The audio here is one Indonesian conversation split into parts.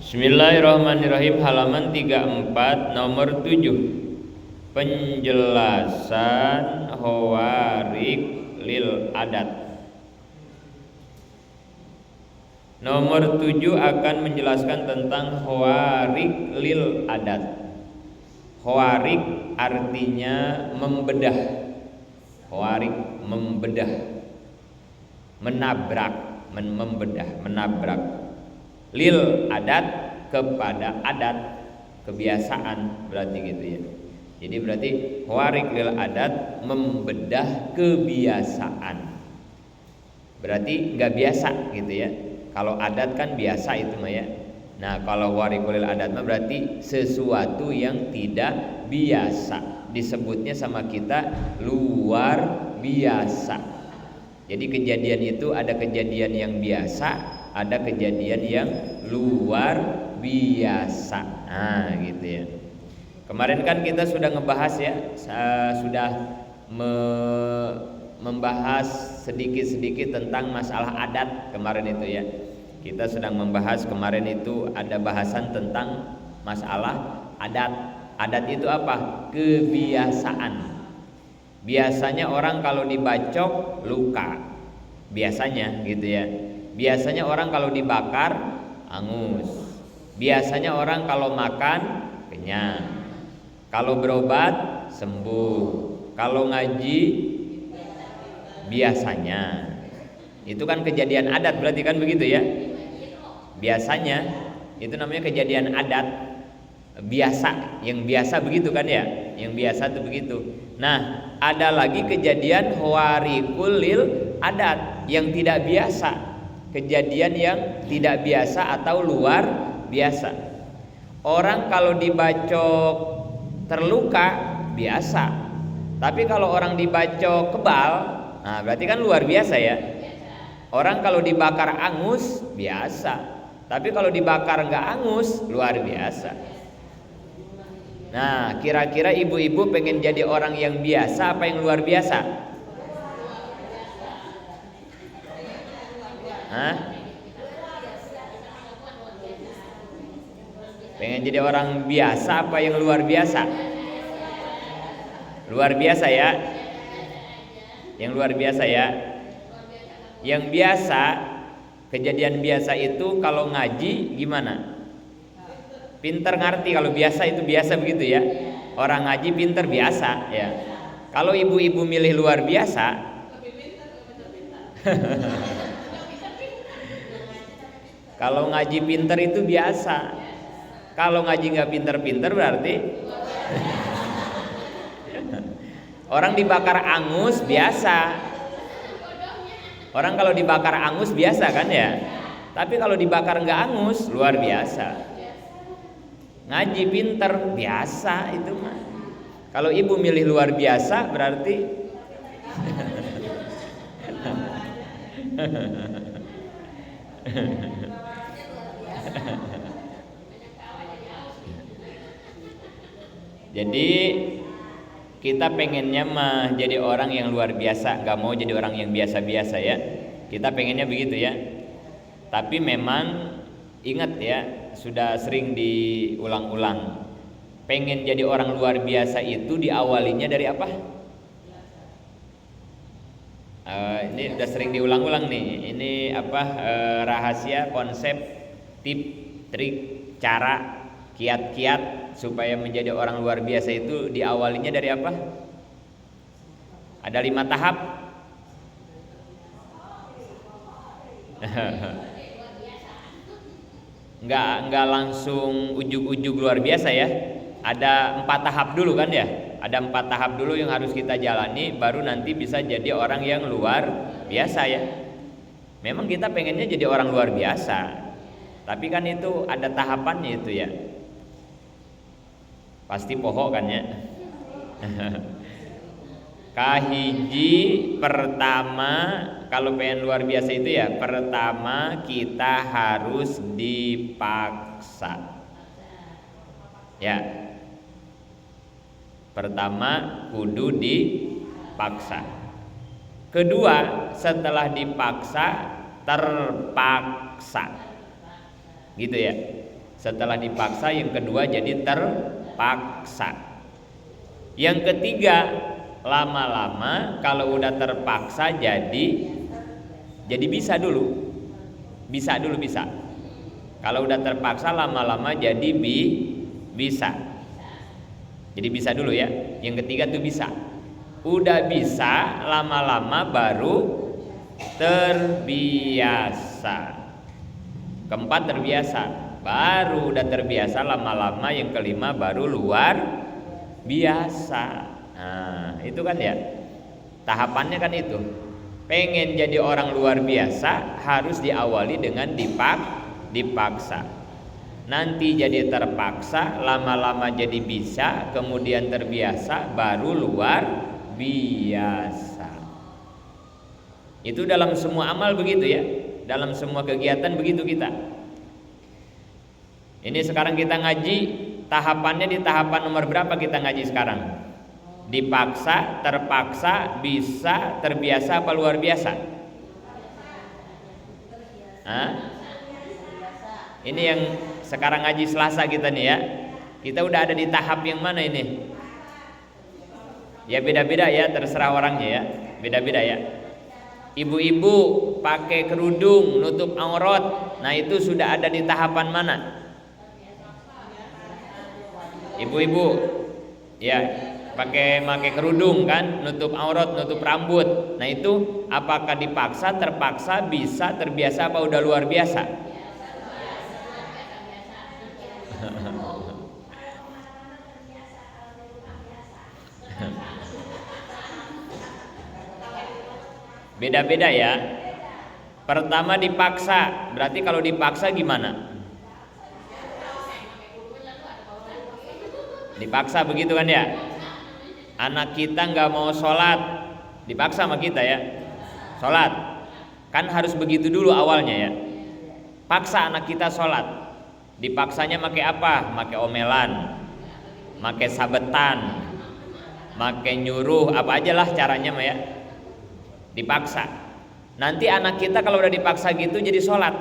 Bismillahirrahmanirrahim. Halaman 34 nomor 7. Penjelasan Hawarik lil adat. Nomor 7 akan menjelaskan tentang Hawarik lil adat. Hawarik artinya membedah. Hawarik membedah, menabrak, menabrak. Lil adat kepada adat, kebiasaan, berarti gitu ya. Jadi berarti hawarik lil adat membedah kebiasaan. Berarti nggak biasa gitu ya. Kalau adat kan biasa itu mah ya. Nah kalau hawarik lil adat mah berarti sesuatu yang tidak biasa. Disebutnya sama kita luar biasa. Jadi kejadian itu ada kejadian yang biasa, ada kejadian yang luar biasa. Nah gitu ya. Kemarin kan kita sudah ngebahas ya, sudah membahas sedikit-sedikit tentang masalah adat kemarin itu ya. Kita sedang membahas kemarin itu ada bahasan tentang masalah adat. Adat itu apa? Kebiasaan. Biasanya orang kalau dibacok luka. Biasanya gitu ya. Biasanya orang kalau dibakar angus. Biasanya orang kalau makan kenyang. Kalau berobat sembuh. Kalau ngaji biasanya. Itu kan kejadian adat berarti kan begitu ya. Biasanya itu namanya kejadian adat biasa, yang biasa begitu kan ya. Yang biasa itu begitu. Nah, ada lagi kejadian hawarikul lil adat yang tidak biasa. Kejadian yang tidak biasa atau luar biasa. Orang kalau dibacok terluka biasa. Tapi kalau orang dibacok kebal, nah berarti kan luar biasa ya. Orang kalau dibakar angus biasa. Tapi kalau dibakar nggak angus luar biasa. Nah, kira-kira ibu-ibu pengen jadi orang yang biasa apa yang luar biasa? Hah? Pengen jadi orang biasa apa yang luar biasa? Luar biasa ya. Yang luar biasa ya. Yang biasa, kejadian biasa itu kalau ngaji gimana? Pinter ngerti, kalau biasa itu biasa begitu ya. Orang ngaji pinter biasa ya. Kalau ibu-ibu milih luar biasa, kalau ngaji pinter itu biasa. Kalau ngaji nggak pinter-pinter berarti orang dibakar angus biasa. Orang kalau dibakar angus biasa kan ya. Tapi kalau dibakar nggak angus luar biasa. Ngaji pinter biasa itu mah. Kalau ibu milih luar biasa berarti jadi kita pengennya mah jadi orang yang luar biasa, nggak mau jadi orang yang biasa-biasa ya. Kita pengennya begitu ya. Tapi memang ingat ya, sudah sering diulang-ulang. Pengen jadi orang luar biasa itu diawalinya dari apa? Ini udah sering diulang-ulang nih. Ini apa? Rahasia, konsep, tip, trik, cara, kiat-kiat supaya menjadi orang luar biasa itu diawalinya dari apa? Ada 5 tahap. Enggak langsung ujug-ujug luar biasa ya. Ada 4 tahap dulu kan ya. Ada 4 tahap dulu yang harus kita jalani, baru nanti bisa jadi orang yang luar biasa ya. Memang kita pengennya jadi orang luar biasa, tapi kan itu ada tahapannya itu ya. Pasti poho kan ya. Kahiji pertama, kalau pengen luar biasa itu ya, pertama kita harus dipaksa. Ya. Pertama kudu dipaksa. Kedua, setelah dipaksa terpaksa. Gitu ya. Setelah dipaksa, yang kedua jadi terpaksa. Yang ketiga, lama-lama kalau udah terpaksa jadi bisa dulu. Bisa. Kalau udah terpaksa lama-lama jadi bisa. Jadi bisa dulu ya. Yang ketiga tuh bisa. Udah bisa lama-lama baru terbiasa. Keempat terbiasa. Baru udah terbiasa lama-lama, yang kelima baru luar biasa. Nah, itu kan ya. Tahapannya kan itu. Pengen jadi orang luar biasa harus diawali dengan dipaksa. Nanti jadi terpaksa, lama-lama jadi bisa, kemudian terbiasa, baru luar biasa. Itu dalam semua amal begitu ya. Dalam semua kegiatan begitu kita. Ini sekarang kita ngaji, tahapannya di tahapan nomor berapa kita ngaji sekarang? Dipaksa, terpaksa, bisa, terbiasa apa luar biasa? Hah? Ini yang sekarang ngaji Selasa kita nih ya. Kita udah ada di tahap yang mana ini? Ya beda-beda ya, terserah orangnya ya. Beda-beda ya. Ibu-ibu pakai kerudung nutup aurat. Nah, itu sudah ada di tahapan mana? Ibu-ibu ya, pakai kerudung kan, nutup aurat, nutup rambut. Nah, itu apakah dipaksa, terpaksa, bisa, terbiasa apa udah luar biasa? Beda-beda ya. Pertama dipaksa, berarti kalau dipaksa gimana? Dipaksa begitu kan ya. Anak kita nggak mau sholat, dipaksa sama kita ya. Sholat, kan harus begitu dulu awalnya ya. Paksa anak kita sholat, dipaksanya pakai apa? Pakai omelan, pakai sabetan, pakai nyuruh, apa aja lah caranya mah ya. Dipaksa. Nanti anak kita kalau udah dipaksa gitu jadi sholat,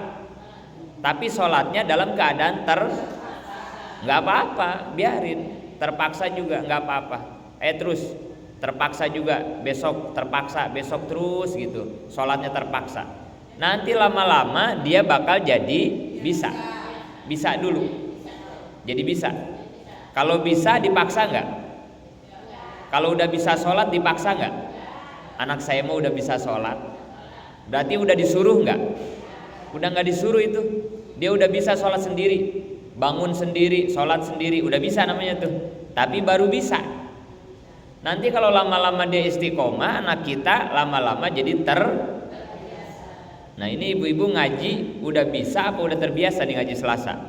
tapi sholatnya dalam keadaan nggak apa-apa, biarin. Terpaksa juga nggak apa-apa. Terus terpaksa juga, besok terpaksa, besok terus gitu. Sholatnya terpaksa. Nanti lama-lama dia bakal jadi bisa. Bisa dulu. Jadi bisa. Kalau bisa dipaksa nggak? Kalau udah bisa sholat dipaksa nggak? Anak saya mau udah bisa sholat, berarti udah disuruh nggak? Udah nggak disuruh itu. Dia udah bisa sholat sendiri, bangun sendiri, sholat sendiri, udah bisa namanya tuh. Tapi baru bisa. Nanti kalau lama-lama dia istiqomah, anak kita lama-lama jadi Nah, ini ibu-ibu ngaji udah bisa apa udah terbiasa di ngaji Selasa?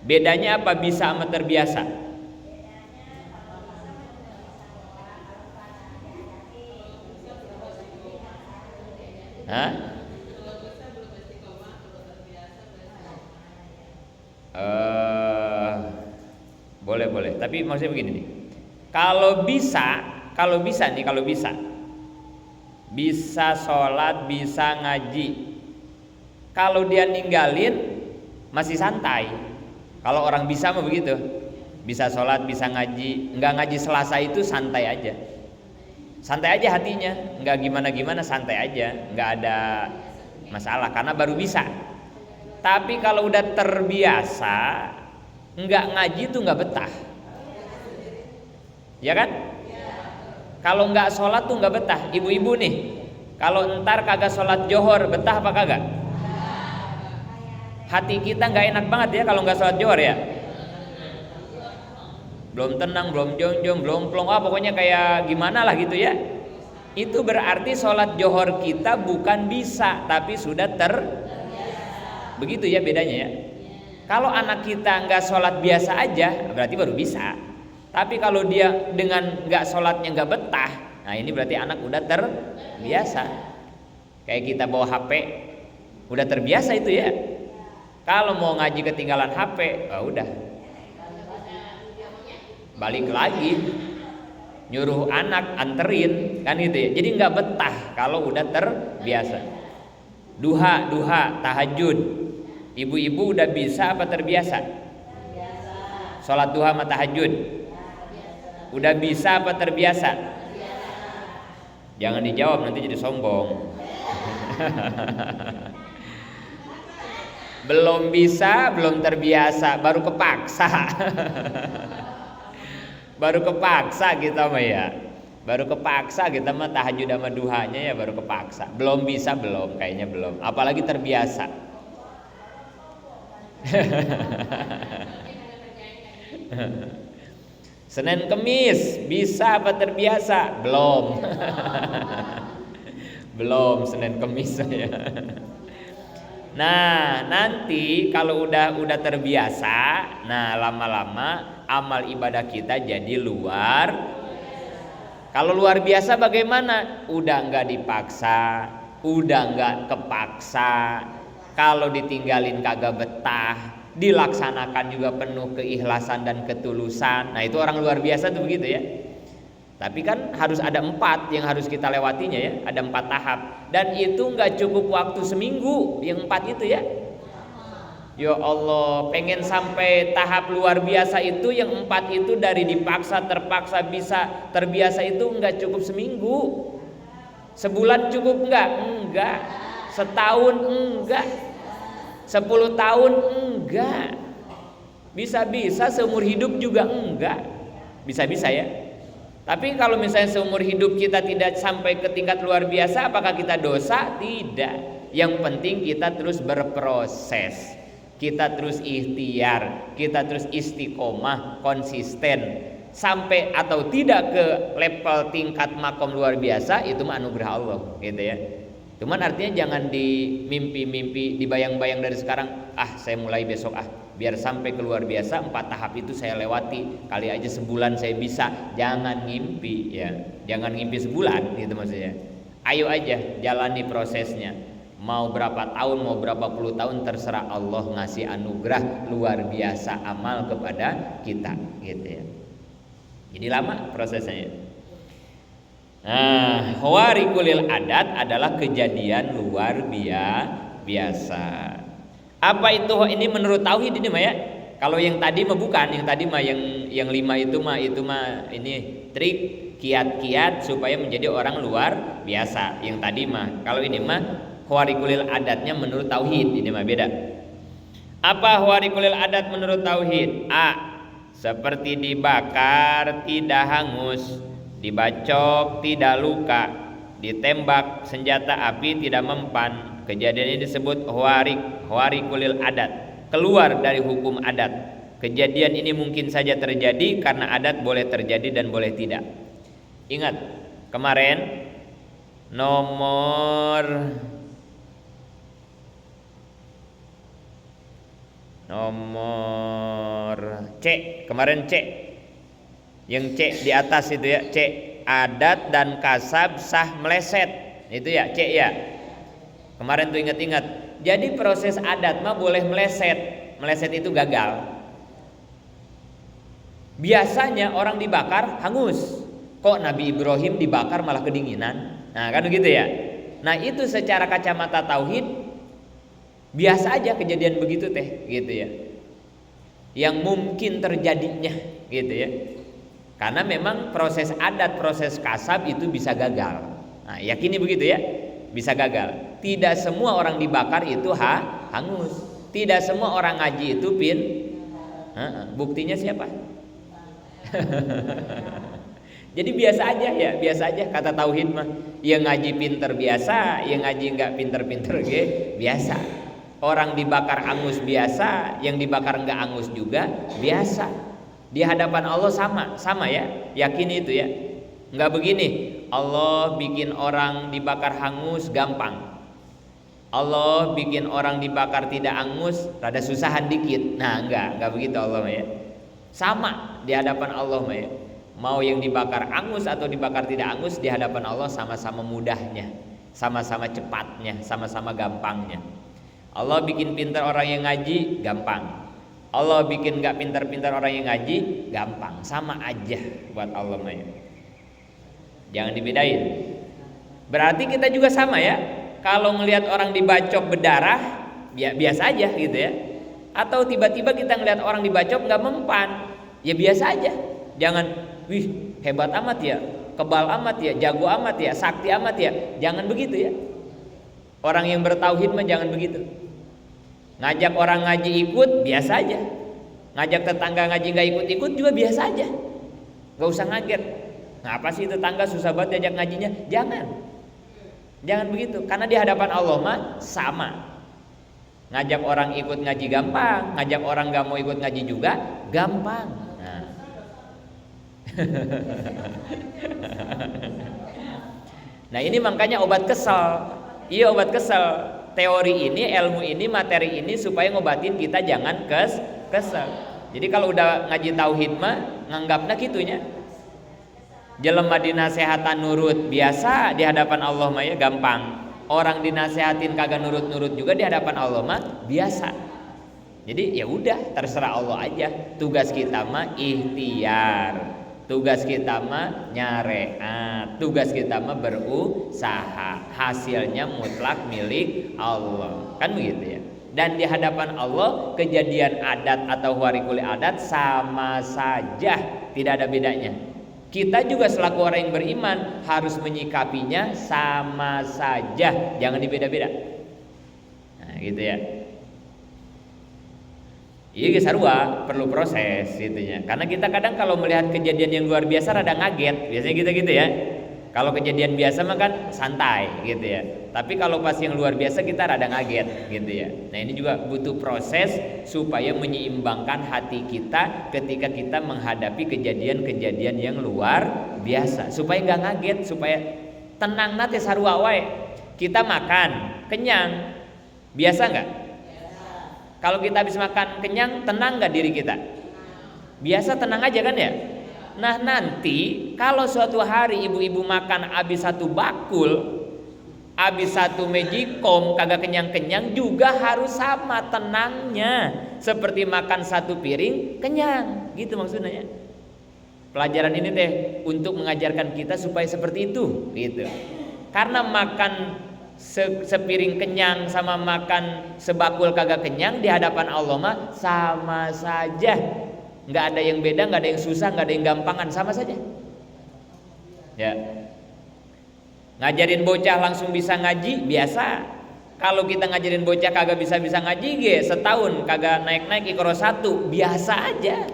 Bedanya apa bisa sama terbiasa? Hah? Boleh. Tapi maksudnya begini nih. Kalau bisa sholat, bisa ngaji. Kalau dia ninggalin masih santai. Kalau orang bisa mah begitu. Bisa sholat, bisa ngaji. Enggak ngaji Selasa itu santai aja. Santai aja hatinya, nggak gimana-gimana, santai aja, nggak ada masalah karena baru bisa. Tapi kalau udah terbiasa, nggak ngaji tuh nggak betah, ya kan? Kalau nggak sholat tuh nggak betah. Ibu-ibu nih, kalau ntar kagak sholat johor, betah apa kagak? Hati kita nggak enak banget ya kalau nggak sholat johor ya. Belum tenang, belum jonjong, belum plong, pokoknya kayak gimana lah gitu ya. Itu berarti sholat johor kita bukan bisa, tapi sudah begitu ya bedanya ya. Kalau anak kita nggak sholat biasa aja, berarti baru bisa. Tapi kalau dia dengan nggak sholatnya nggak betah, nah ini berarti anak udah terbiasa. Kayak kita bawa HP, udah terbiasa itu ya. Kalau mau ngaji ketinggalan HP, udah. Balik lagi nyuruh anak anterin kan gitu ya. Jadi nggak betah kalau udah terbiasa. Duha tahajud Ibu-ibu udah bisa apa terbiasa? Sholat duha sama tahajud. Udah bisa apa terbiasa? Jangan dijawab nanti jadi sombong. Belum bisa, belum terbiasa, baru kepaksa. Baru kepaksa kita mah ya. Baru kepaksa kita mah tahajud sama duhanya ya baru kepaksa. Belum bisa belum, kayaknya belum. Apalagi terbiasa. Senin Kemis bisa apa terbiasa? Belum. Belum Senin Kemis ya. Nah, nanti kalau udah terbiasa, nah lama-lama amal ibadah kita jadi luar. Kalau luar biasa bagaimana? Udah nggak dipaksa, udah nggak kepaksa. Kalau ditinggalin kagak betah, dilaksanakan juga penuh keikhlasan dan ketulusan. Nah itu orang luar biasa tuh begitu ya. Tapi kan harus ada 4 yang harus kita lewatinya ya. Ada 4 tahap. Dan itu nggak cukup waktu seminggu yang 4 itu ya. Ya Allah, pengen sampai tahap luar biasa itu yang 4 itu dari dipaksa, terpaksa, bisa, terbiasa itu nggak cukup seminggu. Sebulan cukup nggak? Enggak. Setahun enggak. 10 tahun enggak. Bisa-bisa seumur hidup juga enggak. Bisa-bisa ya. Tapi kalau misalnya seumur hidup kita tidak sampai ke tingkat luar biasa, apakah kita dosa? Tidak. Yang penting kita terus berproses, kita terus ikhtiar, kita terus istiqomah, konsisten sampai atau tidak ke level tingkat makom luar biasa, itu mah anugerah Allah, gitu ya. Cuman artinya jangan di mimpi-mimpi, dibayang-bayang dari sekarang, saya mulai besok biar sampai ke luar biasa 4 tahap itu saya lewati, kali aja sebulan saya bisa. Jangan ngimpi ya, jangan ngimpi sebulan gitu maksudnya. Ayo aja jalani prosesnya. Mau berapa tahun, mau berapa puluh tahun, terserah Allah ngasih anugerah luar biasa amal kepada kita gitu ya. Jadi lama prosesnya. Nah, khawariqul adat adalah kejadian luar biasa. Apa itu ini menurut tauhid ini mah ya? Kalau yang tadi mah bukan, yang tadi mah yang 5 itu mah ini trik kiat-kiat supaya menjadi orang luar biasa. Yang tadi mah, kalau ini mah khawariqul adatnya menurut tauhid, ini mah beda. Apa khawariqul adat menurut tauhid? A. Seperti dibakar tidak hangus, dibacok tidak luka, ditembak senjata api tidak mempan. Kejadian ini disebut khawariqul adat, keluar dari hukum adat. Kejadian ini mungkin saja terjadi karena adat boleh terjadi dan boleh tidak. Ingat kemarin nomor C, kemarin C, yang C di atas itu ya, C, adat dan kasab sah meleset, itu ya C ya. Kemarin tuh ingat-ingat. Jadi proses adat mah boleh meleset, meleset itu gagal. Biasanya orang dibakar hangus, kok Nabi Ibrahim dibakar malah kedinginan? Nah kan begitu ya. Nah itu secara kacamata tauhid biasa aja kejadian begitu teh, gitu ya. Yang mungkin terjadinya, gitu ya. Karena memang proses adat, proses kasab itu bisa gagal. Nah, yakini begitu ya, bisa gagal. Tidak semua orang dibakar itu hangus. Tidak semua orang ngaji itu buktinya siapa? Jadi biasa aja ya, biasa aja kata tauhid mah. Yang ngaji pinter biasa, yang ngaji nggak pinter-pinter biasa. Orang dibakar angus biasa, yang dibakar nggak angus juga biasa. Di hadapan Allah sama ya, yakini itu ya. Nggak begini, Allah bikin orang dibakar hangus gampang, Allah bikin orang dibakar tidak angus rada susahan dikit. Nah enggak begitu Allah ya. Sama di hadapan Allah ya. Mau yang dibakar angus atau dibakar tidak angus, di hadapan Allah sama-sama mudahnya, sama-sama cepatnya, sama-sama gampangnya. Allah bikin pintar orang yang ngaji gampang, Allah bikin nggak pintar-pintar orang yang ngaji gampang, sama aja buat Allah ya. Jangan dibedain. Berarti kita juga sama ya. Kalau ngelihat orang dibacok berdarah, biasa aja gitu ya. Atau tiba-tiba kita ngeliat orang dibacok nggak mempan, ya biasa aja. Jangan, wih hebat amat ya, kebal amat ya, jago amat ya, sakti amat ya. Jangan begitu ya. Orang yang bertauhid mah jangan begitu. Ngajak orang ngaji ikut biasa aja. Ngajak tetangga ngaji nggak ikut-ikut juga biasa aja. Nggak usah ngaget. Ngapa sih tetangga susah banget diajak ngajinya? Jangan begitu. Karena di hadapan Allah mah sama. Ngajak orang ikut ngaji gampang, ngajak orang nggak mau ikut ngaji juga gampang. Nah. Nah ini makanya obat kesel. Iya obat kesel. Teori ini, ilmu ini, materi ini supaya ngobatin kita jangan kesel. Jadi kalau udah ngaji tauhid mah nganggapnya gitunya. Jelema dinasehatan nurut biasa di hadapan Allah mah ya gampang. Orang dinasehatin kagak nurut-nurut juga di hadapan Allah mah biasa. Jadi ya udah terserah Allah aja. Tugas kita mah ikhtiar. Tugas kita mah nyareat, tugas kita mah berusaha, hasilnya mutlak milik Allah, kan begitu ya. Dan di hadapan Allah kejadian adat atau warikul adat sama saja, tidak ada bedanya. Kita juga selaku orang yang beriman harus menyikapinya sama saja, jangan dibeda-beda. Nah gitu ya. Iya sarua perlu proses gitunya. Karena kita kadang kalau melihat kejadian yang luar biasa rada ngaget, biasanya gitu ya. Kalau kejadian biasa mah kan santai gitu ya. Tapi kalau pas yang luar biasa kita rada ngaget gitu ya. Nah ini juga butuh proses supaya menyeimbangkan hati kita ketika kita menghadapi kejadian-kejadian yang luar biasa. Supaya nggak ngaget, supaya tenang nate sarua wae. Kita makan kenyang, biasa nggak? Kalau kita habis makan kenyang, tenang gak diri kita? Biasa tenang aja kan ya? Nah nanti kalau suatu hari ibu-ibu makan habis satu bakul, habis satu mejikom, kagak kenyang-kenyang juga harus sama tenangnya. Seperti makan satu piring kenyang, gitu maksudnya. Pelajaran ini teh untuk mengajarkan kita supaya seperti itu, gitu. Karena makan sepiring kenyang sama makan sebakul kagak kenyang di hadapan Allah mah sama saja, nggak ada yang beda, nggak ada yang susah, nggak ada yang gampangan, sama saja. Ya, ngajarin bocah langsung bisa ngaji biasa. Kalau kita ngajarin bocah kagak bisa ngaji, setahun kagak naik Iqra 1 biasa aja,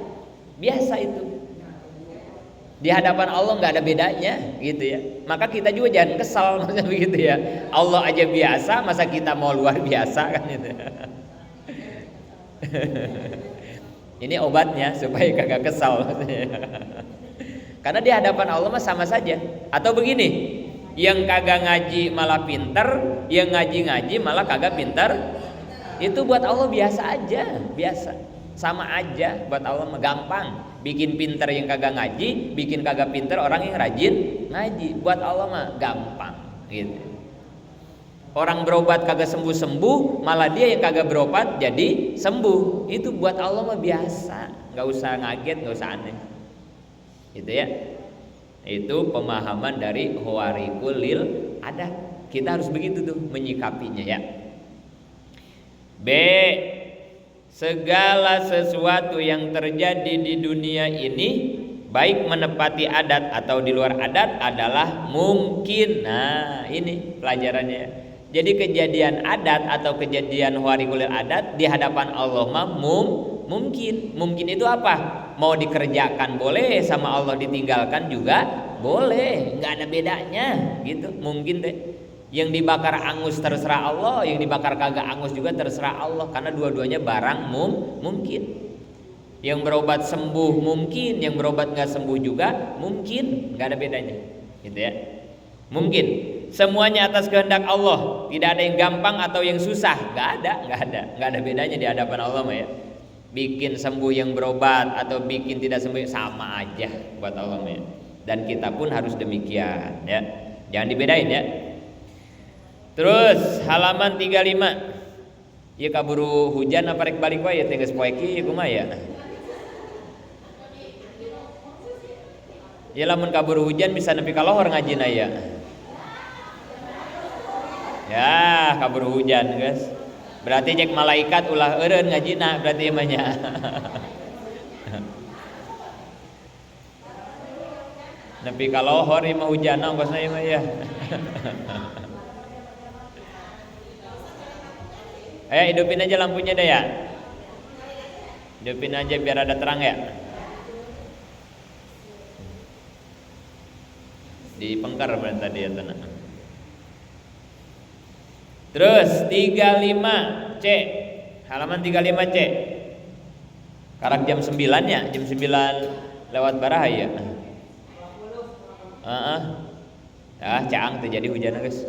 biasa itu. Di hadapan Allah nggak ada bedanya gitu ya. Maka kita juga jangan kesal maksudnya begitu ya. Allah aja biasa, masa kita mau luar biasa kan itu. Ini obatnya supaya kagak kesal maksudnya. Karena di hadapan Allah mah sama saja. Atau begini, yang kagak ngaji malah pinter, yang ngaji malah kagak pinter. Itu buat Allah biasa aja, biasa. Sama aja buat Allah mah gampang. Bikin pinter yang kagak ngaji, bikin kagak pinter orang yang rajin ngaji. Buat Allah mah gampang gitu. Orang berobat kagak sembuh-sembuh, malah dia yang kagak berobat jadi sembuh. Itu buat Allah mah biasa, nggak usah ngaget, nggak usah aneh. Gitu ya. Itu pemahaman dari Hawarikul lil adat. Kita harus begitu tuh menyikapinya ya. B. Segala sesuatu yang terjadi di dunia ini, baik menepati adat atau di luar adat, adalah mungkin. Nah ini pelajarannya. Jadi kejadian adat atau kejadian Hawarikul adat di hadapan Allah mah mungkin. Mungkin itu apa? Mau dikerjakan boleh, sama Allah ditinggalkan juga boleh, nggak ada bedanya gitu. Mungkin deh. Yang dibakar angus terserah Allah, yang dibakar kagak angus juga terserah Allah, karena dua-duanya barang mungkin. Yang berobat sembuh mungkin, yang berobat nggak sembuh juga mungkin, nggak ada bedanya, gitu ya. Mungkin semuanya atas kehendak Allah, tidak ada yang gampang atau yang susah, nggak ada bedanya di hadapan Allah mah ya. Bikin sembuh yang berobat atau bikin tidak sembuh sama aja buat Allah mah ya. Dan kita pun harus demikian ya, jangan dibedain ya. Terus halaman 35. Ieu kaburu hujan apa rek balik wae teh geus poe kieu kumaha ya. Ya lamun kaburu hujan bisa nepi ka lohor ngajina ya. Ya, kaburu hujan guys. Berarti cek malaikat ulah eureun ngajina berarti emanya. Nepi kalau hori mah hujan ongkosna ieu mah ya. Hidupin aja lampunya deh ya. Hidupin aja biar ada terang ya. Di pengkar berarti tadi ya tanah. Terus 35 C. Halaman 35 C. Karak jam 9 ya, jam 9 lewat barahaya. Caang terjadi hujan guys.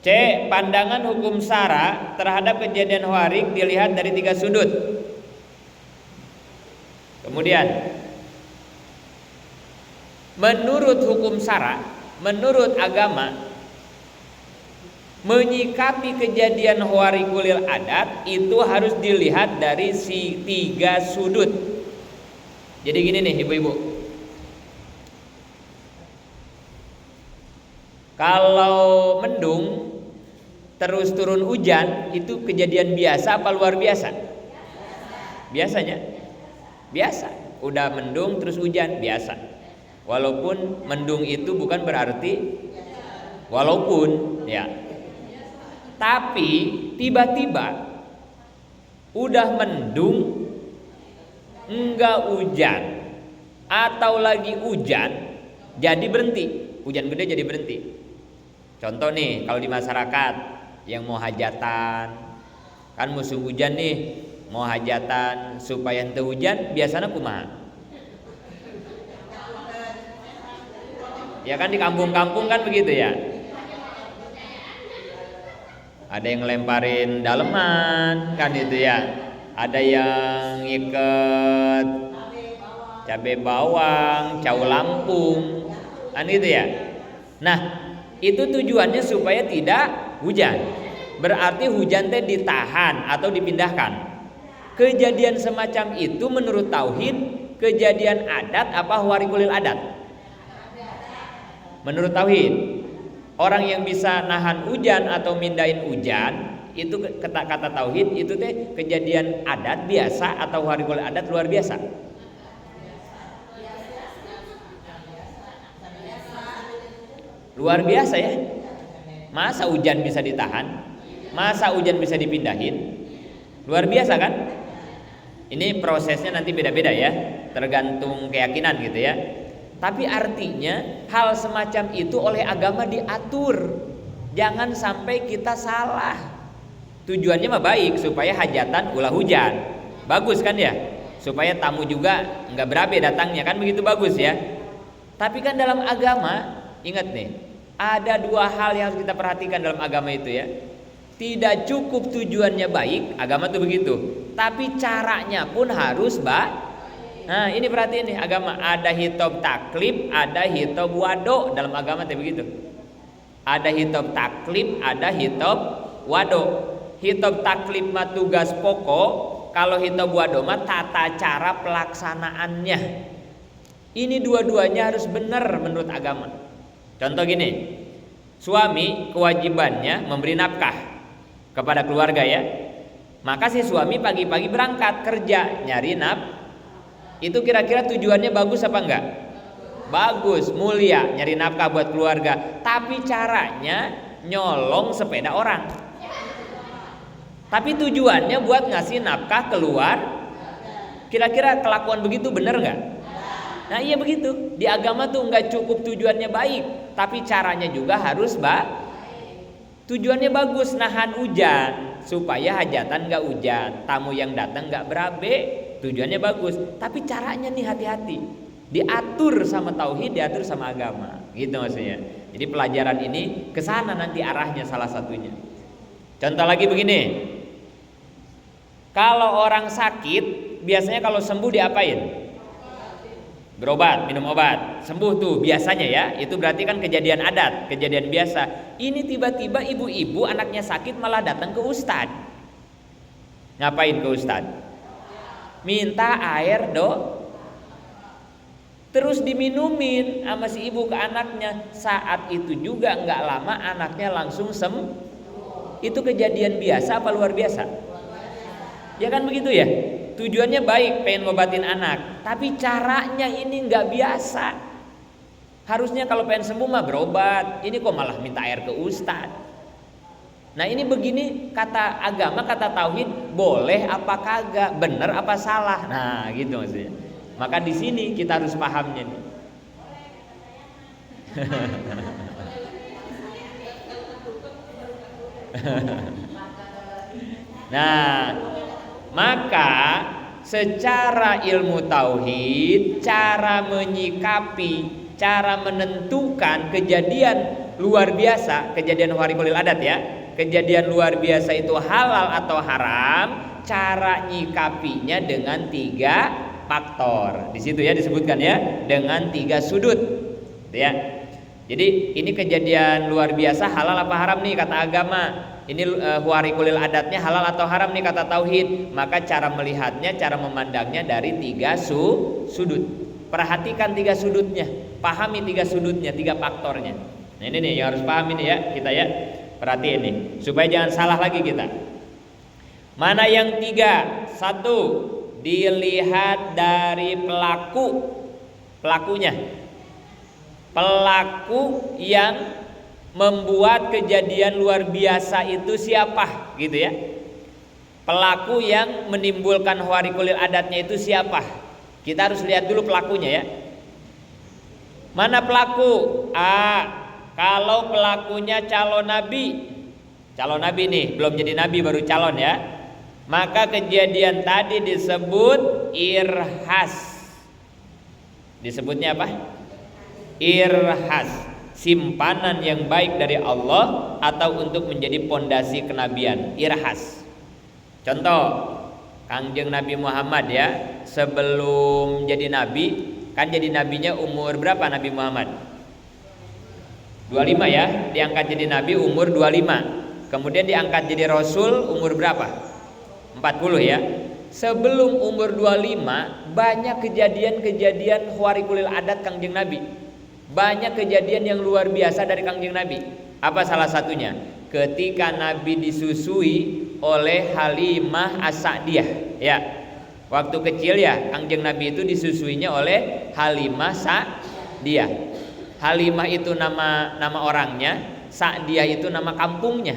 C. Pandangan hukum syara terhadap kejadian warik dilihat dari 3 sudut. Kemudian menurut hukum syara, menurut agama, menyikapi kejadian warikuil adat itu harus dilihat dari 3 sudut. Jadi gini nih ibu-ibu, kalau mendung terus turun hujan itu kejadian biasa apa luar biasa? Biasanya biasa. Udah mendung terus hujan biasa. Walaupun mendung itu bukan berarti walaupun ya. Tapi tiba-tiba udah mendung enggak hujan atau lagi hujan jadi berhenti. Hujan gede jadi berhenti. Contoh nih kalau di masyarakat yang mau hajatan, kan musim hujan nih, mau hajatan supaya henteu hujan biasanya kumaha? Ya kan di kampung-kampung kan begitu ya. Ada yang ngelemparin daleman kan itu ya. Ada yang ngiket cabai bawang, cau lampung, kan itu ya. Nah, itu tujuannya supaya tidak hujan. Berarti hujan teh ditahan atau dipindahkan. Kejadian semacam itu menurut tauhid kejadian adat apa warikulil adat? Menurut tauhid, orang yang bisa nahan hujan atau mindahin hujan itu kata tauhid itu teh kejadian adat biasa atau warikulil adat luar biasa? Luar biasa ya. Masa hujan bisa ditahan? Masa hujan bisa dipindahin? Luar biasa kan? Ini prosesnya nanti beda-beda ya, tergantung keyakinan gitu ya. Tapi artinya hal semacam itu oleh agama diatur. Jangan sampai kita salah. Tujuannya mah baik supaya hajatan ulah hujan. Bagus kan ya? Supaya tamu juga enggak berabe datangnya kan begitu bagus ya. Tapi kan dalam agama ingat nih, ada 2 hal yang harus kita perhatikan dalam agama itu ya. Tidak cukup tujuannya baik, agama tuh begitu. Tapi caranya pun harus baik. Nah ini perhatiin nih agama, ada hitob taklif, ada hitob wado. Dalam agama tuh begitu. Ada hitob taklif, ada hitob wado. Hitob taklif mah tugas pokok, kalau hitob wado mah tata cara pelaksanaannya. Ini dua-duanya harus benar menurut agama. Contoh gini, suami kewajibannya memberi nafkah kepada keluarga ya. Maka si suami pagi-pagi berangkat kerja nyari nafkah. Itu kira-kira tujuannya bagus apa enggak? Bagus, mulia, nyari nafkah buat keluarga. Tapi caranya nyolong sepeda orang. Tapi tujuannya buat ngasih nafkah keluar. Kira-kira kelakuan begitu benar enggak? Nah iya begitu. Di agama tuh enggak cukup tujuannya baik, tapi caranya juga harus baik. Tujuannya bagus, nahan hujan supaya hajatan enggak hujan, tamu yang datang enggak berabe. Tujuannya bagus, tapi caranya nih hati-hati. Diatur sama tauhid, diatur sama agama. Gitu maksudnya. Jadi pelajaran ini ke sana nanti arahnya salah satunya. Contoh lagi begini. Kalau orang sakit, biasanya kalau sembuh diapain? Berobat, minum obat. Sembuh tuh biasanya ya. Itu berarti kan kejadian adat, kejadian biasa. Ini tiba-tiba ibu-ibu anaknya sakit malah datang ke ustad. Ngapain ke ustad? Minta air terus diminumin sama si ibu ke anaknya. Saat itu juga nggak lama anaknya langsung Itu kejadian biasa apa luar biasa? Ya kan begitu ya. Tujuannya baik, pengen ngobatin anak, tapi caranya ini nggak biasa. Harusnya kalau pengen sembuh mah berobat, ini kok malah minta air ke ustad. Nah ini begini, kata agama, kata tauhid, boleh apa kagak, bener apa salah. Nah gitu maksudnya. Maka di sini kita harus pahamnya nih. Nah, maka secara ilmu tauhid, cara menyikapi, cara menentukan kejadian luar biasa, kejadian warikulil adat ya, kejadian luar biasa itu halal atau haram, cara nyikapinya dengan 3 faktor. Di situ ya disebutkan ya, dengan 3 sudut, ya. Jadi ini kejadian luar biasa halal apa haram nih kata agama. Ini warikulil adatnya halal atau haram nih kata tauhid. Maka cara melihatnya, cara memandangnya dari 3 sudut. Perhatikan 3 sudutnya, pahami 3 sudutnya, 3 faktornya. Nah ini nih yang harus paham ini ya kita ya. Perhatiin nih supaya jangan salah lagi kita. Mana yang 3? 1, dilihat dari pelakunya. Pelaku yang membuat kejadian luar biasa itu siapa gitu ya. Pelaku yang menimbulkan warikulil adatnya itu siapa? Kita harus lihat dulu pelakunya ya. Mana pelaku? Kalau pelakunya calon nabi nih, belum jadi nabi baru calon ya, maka kejadian tadi disebut irhas. Disebutnya apa? Irhas, simpanan yang baik dari Allah atau untuk menjadi pondasi kenabian. Irhas. Contoh, Kangjeng Nabi Muhammad ya, sebelum jadi nabi, kan jadi nabinya umur berapa Nabi Muhammad? 25 ya, diangkat jadi nabi umur 25. Kemudian diangkat jadi rasul umur berapa? 40 ya. Sebelum umur 25 banyak kejadian-kejadian warikulil adat Kangjeng Nabi. Banyak kejadian yang luar biasa dari Kangjeng Nabi. Apa salah satunya? Ketika Nabi disusui oleh Halimah As-Sa'diyah ya. Waktu kecil ya Kangjeng Nabi itu disusuinya oleh Halimah Sa'diyah. Halimah itu nama orangnya, Sa'diyah itu nama kampungnya.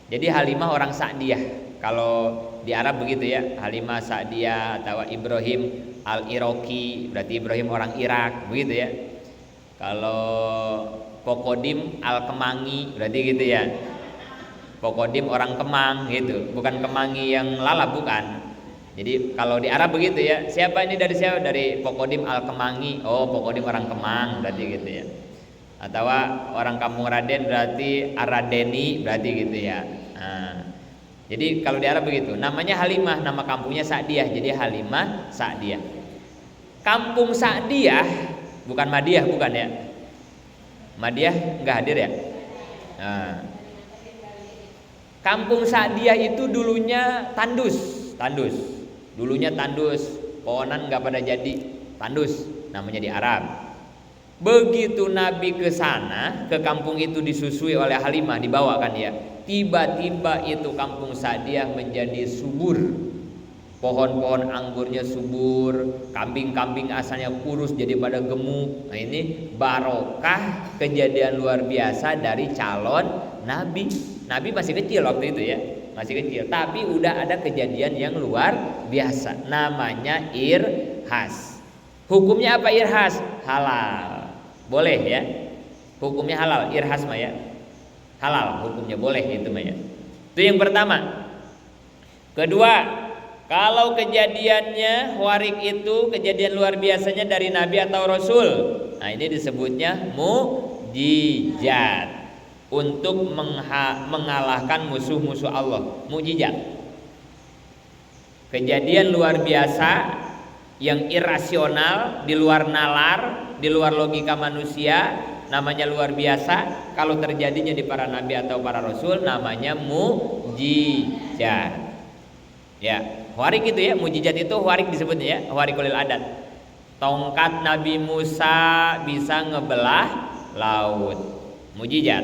Jadi Halimah orang Sa'diyah. Kalau di Arab begitu ya, Halimah Sa'diyah atau Ibrahim Al-Iraqi, berarti Ibrahim orang Irak, begitu ya. Kalau Pokodim Al-Kemangi, berarti gitu ya. Pokodim orang Kemang gitu, bukan Kemangi yang lalap, bukan. Jadi kalau di Arab begitu ya. Siapa ini dari siapa? Dari Pokodim Al-Kemangi. Oh, Pokodim orang Kemang, berarti gitu ya. Atau orang kampung Raden berarti Aradeni, berarti gitu ya. Nah, jadi kalau di Arab begitu. Namanya Halimah, nama kampungnya Sa'diyah. Jadi Halimah Sa'diyah. Kampung Sa'diyah bukan Madiyah, bukan ya. Madiyah enggak hadir ya. Nah, Kampung Sa'diyah itu dulunya tandus. Dulunya tandus, pohonan enggak pada jadi, tandus namanya di Arab. Begitu Nabi ke sana, ke kampung itu disusui oleh Halimah, dibawakan ya. Tiba-tiba itu Kampung Sa'diyah menjadi subur. Pohon-pohon anggurnya subur, kambing-kambing asalnya kurus jadi pada gemuk. Nah ini barokah kejadian luar biasa dari calon nabi. Nabi masih kecil waktu itu ya, masih kecil. Tapi udah ada kejadian yang luar biasa. Namanya irhas. Hukumnya apa irhas? Halal. Boleh ya. Hukumnya halal. Irhas mah ya. Halal hukumnya, boleh itu mah ya. Itu yang pertama. Kedua, kalau kejadiannya warik itu kejadian luar biasanya dari Nabi atau Rasul, nah ini disebutnya mukjizat, untuk mengalahkan musuh-musuh Allah. Mukjizat, kejadian luar biasa yang irasional, di luar nalar, di luar logika manusia, namanya luar biasa. Kalau terjadinya di para Nabi atau para Rasul, namanya mukjizat. Ya, warik itu ya, mukjizat itu warik disebutnya ya, warikulil adat. Tongkat Nabi Musa bisa ngebelah laut, mujizat.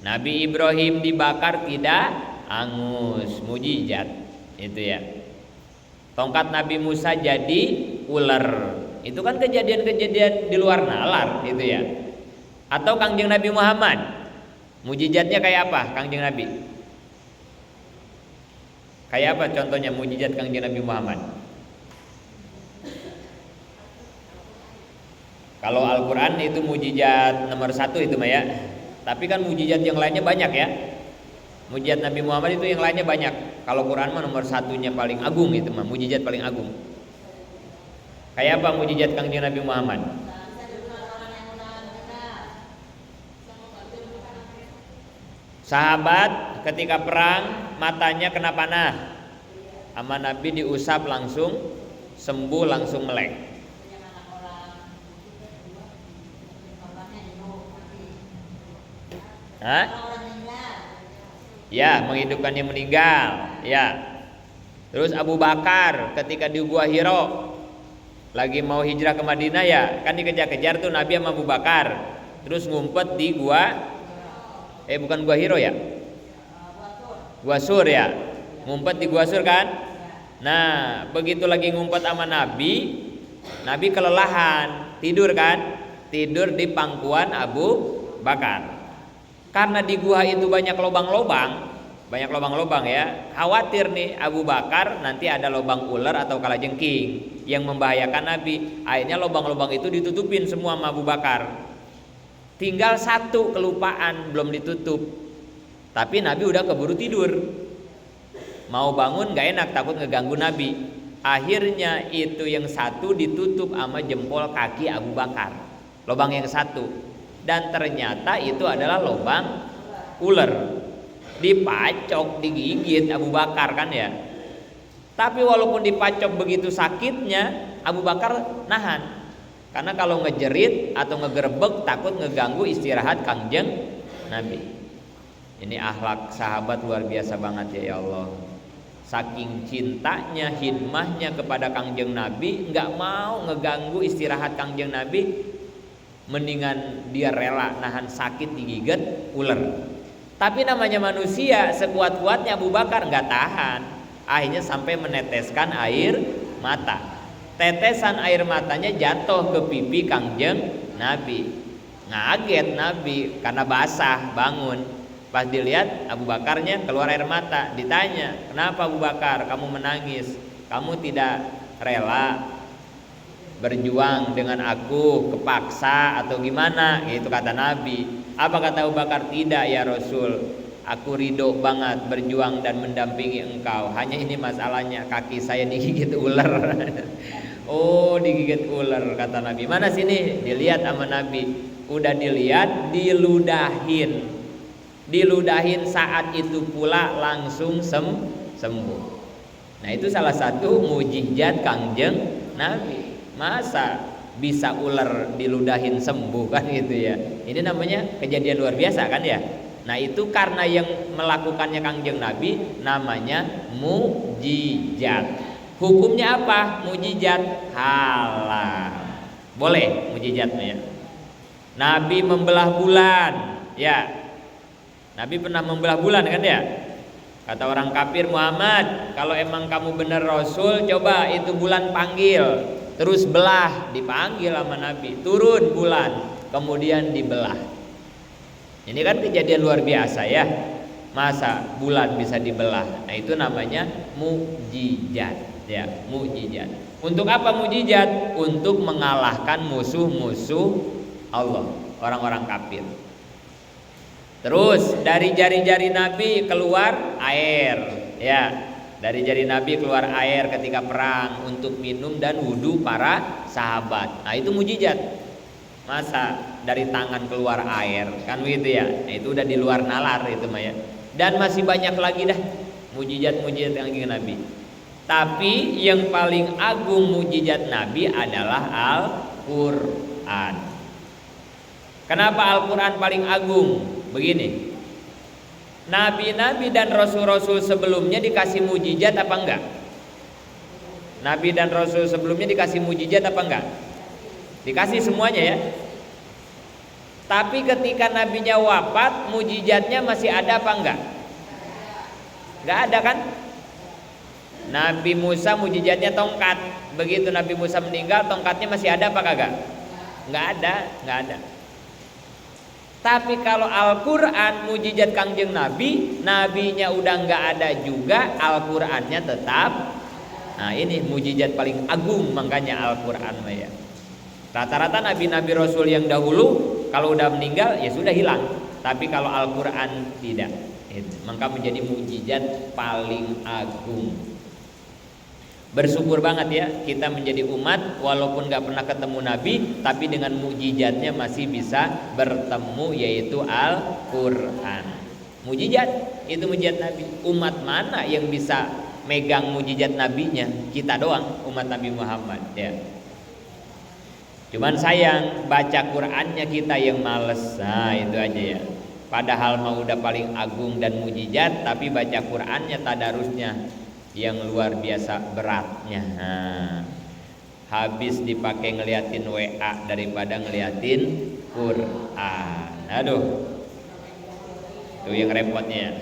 Nabi Ibrahim dibakar tidak angus, mujizat. Itu ya. Tongkat Nabi Musa jadi ular. Itu kan kejadian-kejadian di luar nalar itu ya. Atau Kangjeng Nabi Muhammad, mujizatnya kayak apa Kangjeng Nabi? Kayak apa contohnya mujizat Kangjeng Nabi Muhammad? Kalau Al-Quran itu mujizat nomor 1 itu mah ya. Tapi kan mujizat yang lainnya banyak ya. Mujizat Nabi Muhammad itu yang lainnya banyak. Kalau Quran mah nomor 1-nya paling agung itu mah, mujizat paling agung. Kayak apa mujizat Kangjeng Nabi Muhammad? Sahabat ketika perang matanya kena panah, sama Nabi diusap langsung sembuh, langsung melek. Hah? Ya, menghidupkan yang meninggal. Ya. Terus Abu Bakar ketika di Gua Hiro lagi mau hijrah ke Madinah ya, kan dikejar-kejar tuh Nabi sama Abu Bakar. Terus ngumpet di gua bukan Gua Hiro ya? Gua Sur ya. Ngumpet di Gua Sur kan? Nah, begitu lagi ngumpet sama Nabi, Nabi kelelahan, tidur kan? Tidur di pangkuan Abu Bakar. Karena di gua itu banyak lubang-lubang ya. Khawatir nih Abu Bakar nanti ada lubang ular atau kalajengking yang membahayakan Nabi. Akhirnya lubang-lubang itu ditutupin semua sama Abu Bakar. Tinggal satu kelupaan belum ditutup. Tapi Nabi udah keburu tidur. Mau bangun gak enak, takut ngeganggu Nabi. Akhirnya itu yang satu ditutup sama jempol kaki Abu Bakar. Lubang yang satu. Dan ternyata itu adalah lubang ular. Dipacok, digigit Abu Bakar kan ya. Tapi walaupun dipacok begitu sakitnya, Abu Bakar nahan. Karena kalau ngejerit atau ngegerebek takut ngeganggu istirahat Kangjeng Nabi. Ini akhlak sahabat luar biasa banget ya Allah. Saking cintanya, hidmahnya kepada Kangjeng Nabi, nggak mau ngeganggu istirahat Kangjeng Nabi. Mendingan dia rela nahan sakit digigit ular. Tapi namanya manusia, sekuat-kuatnya Abu Bakar nggak tahan. Akhirnya sampai meneteskan air mata. Tetesan air matanya jatuh ke pipi Kangjeng Nabi. Ngaget Nabi karena basah, bangun. Pas dilihat Abu Bakarnya keluar air mata. Ditanya, kenapa Abu Bakar kamu menangis? Kamu tidak rela berjuang dengan aku, kepaksa atau gimana? Itu kata Nabi. Apa kata Abu Bakar? Tidak ya Rasul, aku ridho banget berjuang dan mendampingi engkau. Hanya ini masalahnya, kaki saya digigit ular. Oh, digigit ular kata Nabi. Mana sini? Dilihat sama Nabi. Udah dilihat, diludahin. Diludahin saat itu pula langsung sembuh. Nah, itu salah satu mujizat Kangjeng Nabi. Masa bisa ular diludahin sembuh kan gitu ya. Ini namanya kejadian luar biasa kan ya. Nah, itu karena yang melakukannya Kangjeng Nabi namanya mujizat. Hukumnya apa? Mujizat halal. Boleh mujizatnya ya. Nabi membelah bulan ya. Nabi pernah membelah bulan kan ya. Kata orang kafir, Muhammad, kalau emang kamu benar Rasul, coba itu bulan panggil. Terus belah, dipanggil sama Nabi, turun bulan, kemudian dibelah. Ini kan kejadian luar biasa ya. Masa bulan bisa dibelah? Nah, itu namanya mukjizat ya, mukjizat. Untuk apa mukjizat? Untuk mengalahkan musuh-musuh Allah, orang-orang kafir. Terus dari jari-jari Nabi keluar air ya. Dari jari Nabi keluar air ketika perang untuk minum dan wudhu para sahabat. Nah, itu mujizat. Masa dari tangan keluar air kan begitu ya. Nah, itu udah di luar nalar itu mah ya. Dan masih banyak lagi dah mujizat-mujizat yang Nabi. Tapi yang paling agung mujizat Nabi adalah Al-Quran. Kenapa Al-Quran paling agung? Begini, Nabi-nabi dan rasul-rasul sebelumnya dikasih mujizat apa enggak? Nabi dan rasul sebelumnya dikasih mujizat apa enggak? Dikasih semuanya ya. Tapi ketika nabinya wafat, mujizatnya masih ada apa enggak? Enggak ada kan? Nabi Musa mujizatnya tongkat. Begitu Nabi Musa meninggal, tongkatnya masih ada apa kagak? Enggak ada, enggak ada. Tapi kalau Al-Quran mujizat Kangjeng Nabi, nabinya udah nggak ada juga, Al-Qurannya tetap. Nah ini mujizat paling agung, makanya Al-Quran ya. Rata-rata nabi-nabi Rasul yang dahulu kalau udah meninggal ya sudah hilang. Tapi kalau Al-Quran tidak, maka menjadi mujizat paling agung. Bersyukur banget ya kita menjadi umat walaupun gak pernah ketemu Nabi, tapi dengan mujizatnya masih bisa bertemu, yaitu Al-Quran. Mujizat, itu mujizat Nabi. Umat mana yang bisa megang mujizat Nabinya? Kita doang, umat Nabi Muhammad ya. Cuman sayang baca Qurannya kita yang males. Nah itu aja ya. Padahal mau udah paling agung dan mujizat, tapi baca Qurannya, tadarusnya yang luar biasa beratnya. Nah, habis dipakai ngeliatin WA daripada ngeliatin Quran. Aduh, itu yang repotnya.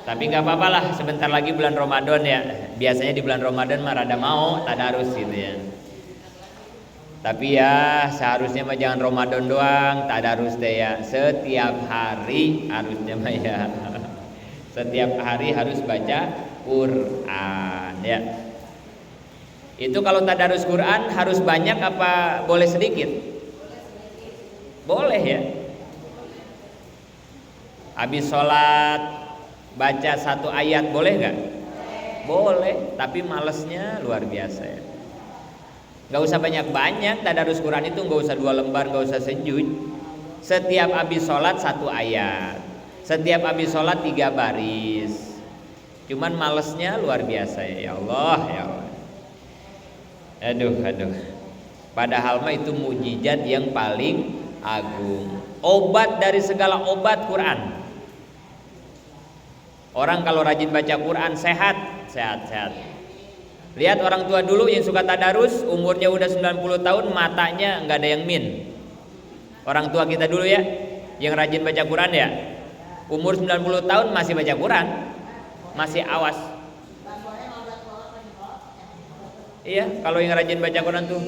Tapi nggak apa-apa lah, sebentar lagi bulan Ramadan ya. Biasanya di bulan Ramadan mah rada mau tadarus gitu ya. Tapi ya seharusnya mah jangan Ramadan doang tadarus deh ya. Setiap hari harusnya mah ya. Setiap hari harus baca Quran ya. Itu kalau tadarus Quran harus banyak apa boleh sedikit? Boleh ya. Habis sholat baca satu ayat boleh nggak? Boleh, tapi malesnya luar biasa ya. Nggak usah banyak-banyak tadarus Quran itu, nggak usah 2 lembar, nggak usah sejuz. Setiap habis sholat 1 ayat, setiap habis sholat 3 baris. Cuman malesnya luar biasa ya Allah ya Allah. Aduh. Padahal mah itu mujizat yang paling agung. Obat dari segala obat Quran. Orang kalau rajin baca Quran sehat. Lihat orang tua dulu yang suka tadarus, umurnya udah 90 tahun, matanya nggak ada yang min. Orang tua kita dulu ya, yang rajin baca Quran ya, umur 90 tahun masih baca Quran. Masih awas. Iya, kalau yang rajin baca Quran tuh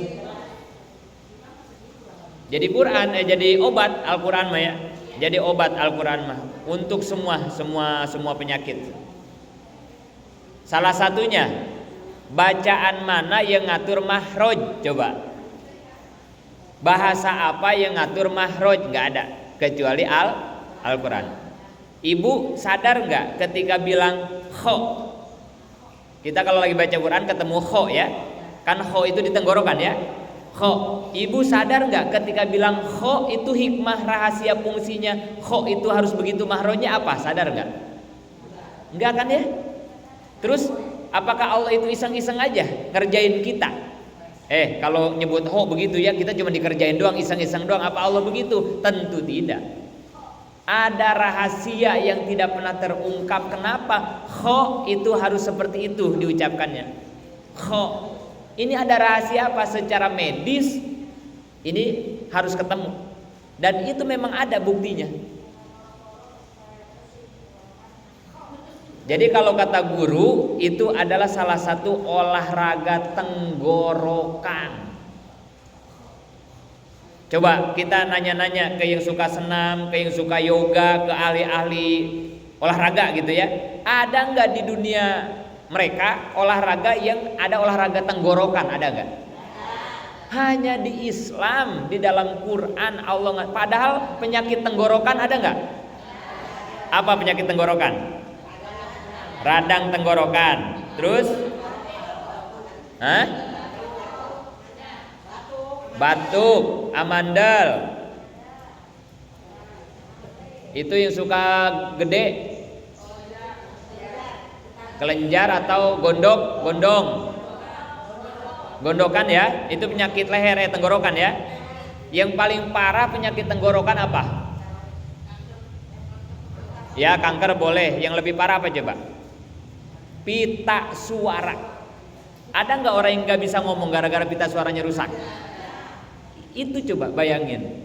jadi Quran, jadi obat Al-Quran mah ya. Jadi obat Al-Quran mah untuk semua penyakit. Salah satunya bacaan mana yang ngatur mahroj? Coba. Bahasa apa yang ngatur mahroj? Nggak ada kecuali Al-Quran. Ibu sadar nggak ketika bilang kho? Kita kalau lagi baca Quran ketemu kho ya, kan kho itu di tenggorokan ya. Kho, ibu sadar nggak ketika bilang kho itu hikmah rahasia fungsinya? Kho itu harus begitu mahrojnya apa? Sadar nggak? Nggak kan ya? Terus apakah Allah itu iseng-iseng aja ngerjain kita? Kalau nyebut kho begitu ya, kita cuma dikerjain doang, iseng-iseng doang. Apa Allah begitu? Tentu tidak. Ada rahasia yang tidak pernah terungkap. Kenapa kho itu harus seperti itu diucapkannya? Kho ini ada rahasia apa? Secara medis ini harus ketemu, dan itu memang ada buktinya. Jadi kalau kata guru itu adalah salah satu olahraga tenggorokan. Coba kita nanya-nanya ke yang suka senam, ke yang suka yoga, ke ahli-ahli olahraga gitu ya. Ada nggak di dunia mereka olahraga yang ada olahraga tenggorokan? Ada nggak? Hanya di Islam, di dalam Quran Allah. Padahal penyakit tenggorokan ada nggak? Apa penyakit tenggorokan? Radang tenggorokan. Terus? Batuk, amandel. Itu yang suka gede, kelenjar atau gondong. Gondokan ya, itu penyakit leher ya, tenggorokan ya. Yang paling parah penyakit tenggorokan apa? Ya kanker boleh. Yang lebih parah apa coba? Pita suara. Ada nggak orang yang nggak bisa ngomong gara-gara pita suaranya rusak? Itu coba bayangin.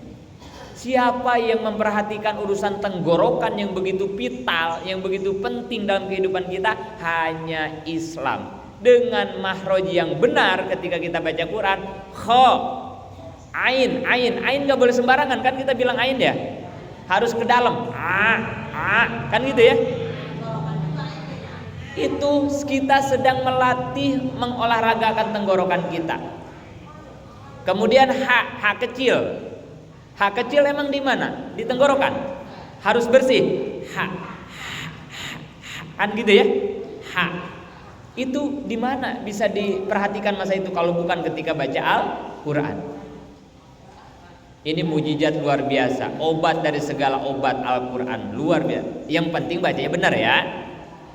Siapa yang memperhatikan urusan tenggorokan yang begitu vital, yang begitu penting dalam kehidupan kita? Hanya Islam. Dengan mahroj yang benar ketika kita baca Quran, kho, ain nggak boleh sembarangan kan, kita bilang ain ya, harus ke dalam, kan gitu ya. Itu kita sedang melatih mengolahragakan tenggorokan kita. Kemudian ha kecil. Ha kecil emang di mana? Di tenggorokan. Harus bersih. Kan gitu ya? Ha. Itu di mana bisa diperhatikan masa itu kalau bukan ketika baca Al-Qur'an. Ini mujizat luar biasa, obat dari segala obat Al-Qur'an, luar biasa. Yang penting bacanya benar ya.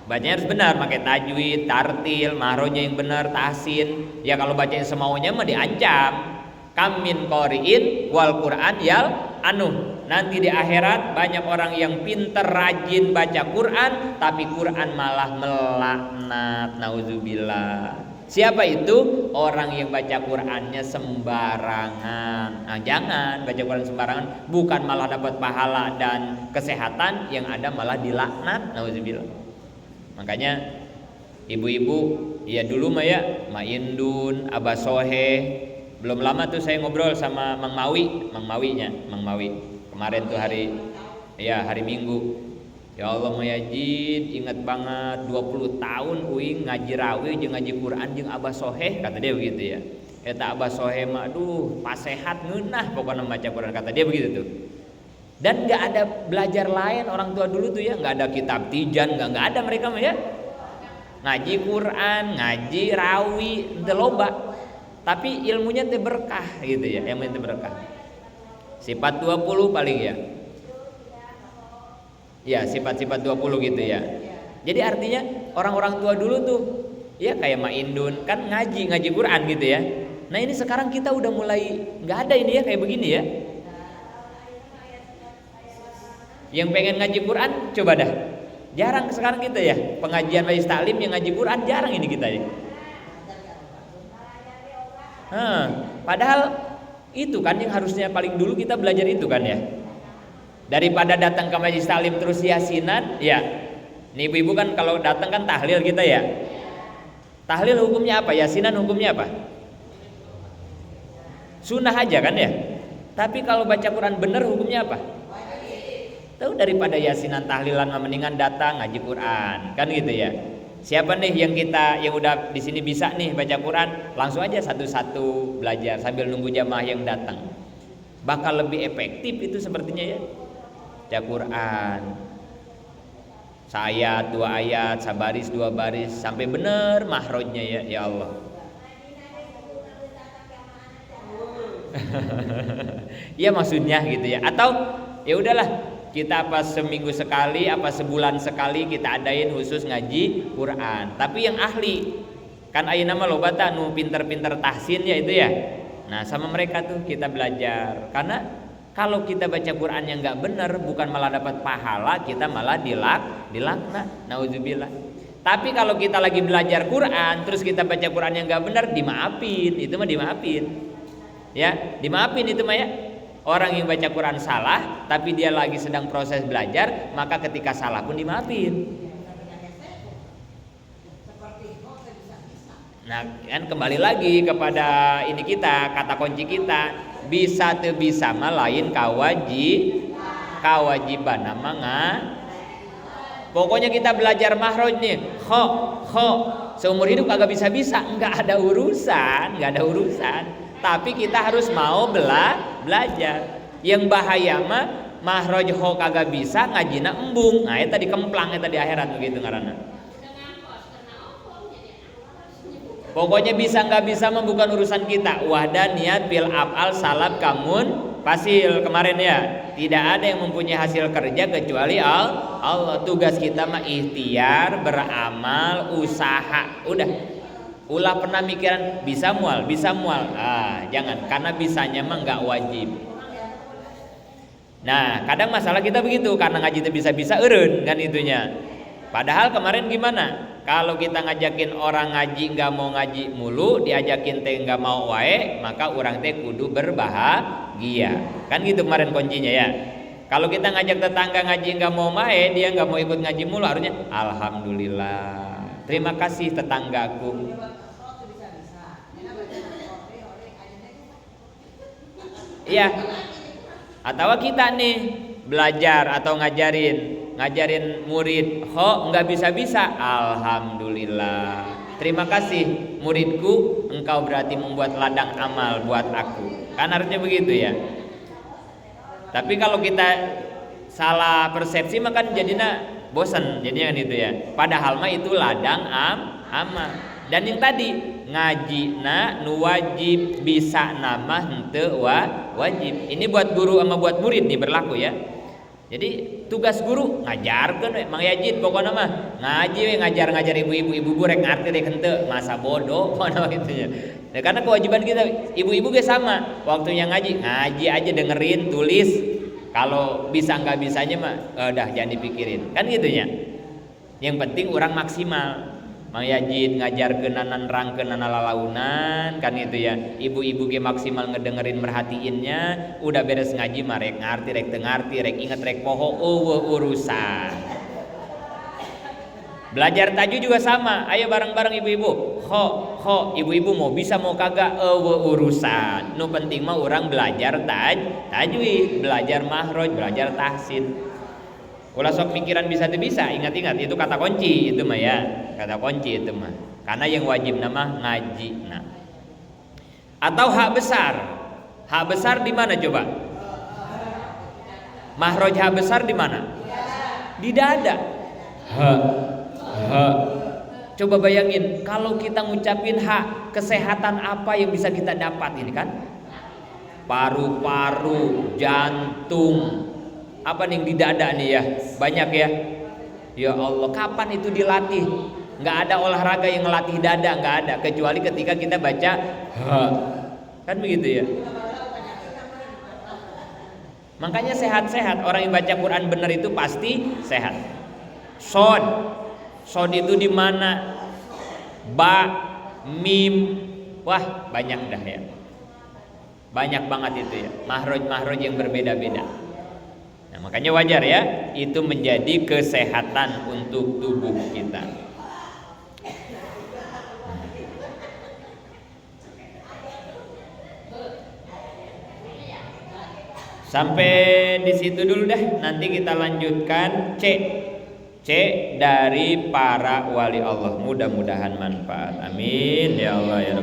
Bacanya harus benar, pakai tajwid, tartil, mahrojnya yang benar, tahsin. Ya kalau bacanya semaunya mah diancam. Kam min qori'in wal Qur'an yal anu. Nanti di akhirat banyak orang yang pinter rajin baca Quran, tapi Quran malah melaknat. Nauzubillah. Siapa itu? Orang yang baca Qurannya sembarangan. Nah, jangan baca Quran sembarangan, bukan malah dapat pahala dan kesehatan, yang ada malah dilaknat. Nauzubillah. Makanya ibu-ibu ya dulu mah ya, Maindun, Abah Sohe. Belum lama tuh saya ngobrol sama Mang Mawi. Kemarin tuh hari Minggu. Ya Allah Mayajid, ingat banget 20 tahun uing ngaji rawi jeung ngaji Quran jeung Abah Soheh, kata dia begitu ya. Eta Abah Soheh mah aduh pasehat ngeunah pokoknya baca Quran, kata dia begitu tuh. Dan enggak ada belajar lain orang tua dulu tuh ya, enggak ada kitab tijan, enggak ada mereka mah ya. Ngaji Quran, ngaji rawi, teu loba. Tapi ilmunya teh berkah gitu ya, ilmunya teh berkah. Sifat 20 paling ya. Ya, sifat-sifat 20 gitu ya. Jadi artinya orang-orang tua dulu tuh ya kayak Maindun kan ngaji Quran gitu ya. Nah, ini sekarang kita udah mulai enggak ada ini ya kayak begini ya. Yang pengen ngaji Quran coba dah. Jarang sekarang kita ya. Pengajian majelis taklim yang ngaji Quran jarang ini kita ya. Padahal itu kan yang harusnya paling dulu kita belajar itu kan ya. Daripada datang ke majelis taklim terus yasinan, ya. Nih ibu-ibu kan kalau datang kan tahlil kita ya. Tahlil hukumnya apa? Yasinan hukumnya apa? Sunnah aja kan ya. Tapi kalau baca Quran bener hukumnya apa? Tahu, daripada yasinan tahlilan mendingan datang ngaji Quran, kan gitu ya. Siapa nih yang udah di sini bisa nih baca Quran, langsung aja satu-satu belajar sambil nunggu jamaah yang datang. Bakal lebih efektif itu sepertinya ya. Baca Quran. Sayat 2 ayat, sabaris 2 baris sampai bener mahrojnya ya, ya Allah. Ya maksudnya gitu ya. Atau ya udahlah, kita apa seminggu sekali, apa sebulan sekali kita adain khusus ngaji Quran. Tapi yang ahli, kan ayeuna mah lobata nu pinter-pinter tahsin ya itu ya. Nah sama mereka tuh kita belajar. Karena kalau kita baca Quran yang nggak benar, bukan malah dapat pahala, kita malah dilaknat. Nauzubillah. Tapi kalau kita lagi belajar Quran, terus kita baca Quran yang nggak benar, dimaafin. Itu mah dimaafin. Ya, dimaafin itu mah ya. Orang yang baca Quran salah, tapi dia lagi sedang proses belajar, maka ketika salah pun dimaafin. Nah, kan kembali lagi kepada ini kita, kata kunci kita, bisa teu bisa mah lain kawajiban mangga. Pokoknya kita belajar mahroj nih, seumur hidup kagak bisa-bisa, enggak ada urusan. Tapi kita harus mau belajar. Yang bahaya mah mahroj kagak bisa, ngajina embung. Nah, eta dikemplang eta di akhirat begitu ngaranna. Pokoknya bisa nggak bisa mah bukan urusan kita. Wahdaniyat bil af'al salab kamun fasil kemarin ya. Tidak ada yang mempunyai hasil kerja kecuali Allah. Tugas kita mah ikhtiar, beramal, usaha. Ulah pernah mikiran bisa mual. Jangan, karena bisanya mah nggak wajib. Nah, kadang masalah kita begitu, karena ngaji itu bisa-bisa eureun kan itunya. Padahal kemarin gimana? Kalau kita ngajakin orang ngaji nggak mau ngaji mulu, diajakin teh nggak mau wae, maka orang teh kudu berbahagia. Kan gitu kemarin kuncinya ya. Kalau kita ngajak tetangga ngaji nggak mau wae, dia nggak mau ikut ngaji mulu, harusnya alhamdulillah. Terima kasih tetanggaku. Iya. Atau kita nih belajar atau ngajarin murid nggak bisa-bisa, alhamdulillah, terima kasih muridku, engkau berarti membuat ladang amal buat aku, kan harusnya begitu ya. Tapi kalau kita salah persepsi maka jadinya bosan, jadinya kan itu ya, padahal mah itu ladang amal. Dan yang tadi ngaji nu wajib bisa nama henteu wajib, ini buat guru sama buat murid nih berlaku ya. Jadi tugas guru ngajarkeun we Mang Yajid, pokoknya mah ngaji we, ngajar ibu-ibu burek ngarti rek henteu, masa bodoh pokoknya gitu ya. Nah, karena kewajiban kita ibu-ibu ge sama, waktunya ngaji aja, dengerin, tulis. Kalau bisa nggak bisanya mah dah jangan dipikirin. Kan gitu ya. Yang penting orang maksimal. Mang Yajid ngajarkeun nerangkeun lalaunan kan gitu ya. Ibu-ibu ge maksimal ngedengerin merhatiinnya, udah beres ngaji mah rek ngarti rek teu ngarti, rek inget rek poho urusan. Belajar tajwid juga sama, ayo bareng-bareng ibu-ibu. Ibu-ibu mau bisa mau kagak urusan. Nu penting mah orang belajar tajwid, belajar mahroj, belajar tahsin. Ulah sok pikiran bisa tuh bisa, ingat-ingat itu kata kunci itu mah ya, kata kunci itu mah. Karena yang wajib nama ngaji. Nah. Atau hak besar di mana coba? Mahroj hak besar di mana? Di dada. Coba bayangin kalau kita ngucapin hak, kesehatan apa yang bisa kita dapat ini kan? Paru-paru, jantung, apa nih di dada nih ya, banyak ya. Ya Allah, kapan itu dilatih? Nggak ada olahraga yang ngelatih dada, nggak ada, kecuali ketika kita baca kan begitu ya. Makanya sehat-sehat, orang yang baca Quran benar itu pasti sehat. Sod itu di mana? Ba, mim, wah banyak dah ya, banyak banget itu ya, mahroj yang berbeda-beda. Nah, makanya wajar ya, itu menjadi kesehatan untuk tubuh kita. Sampai di situ dulu dah, nanti kita lanjutkan C dari para wali Allah. Mudah-mudahan manfaat. Amin ya Allah ya Rabb.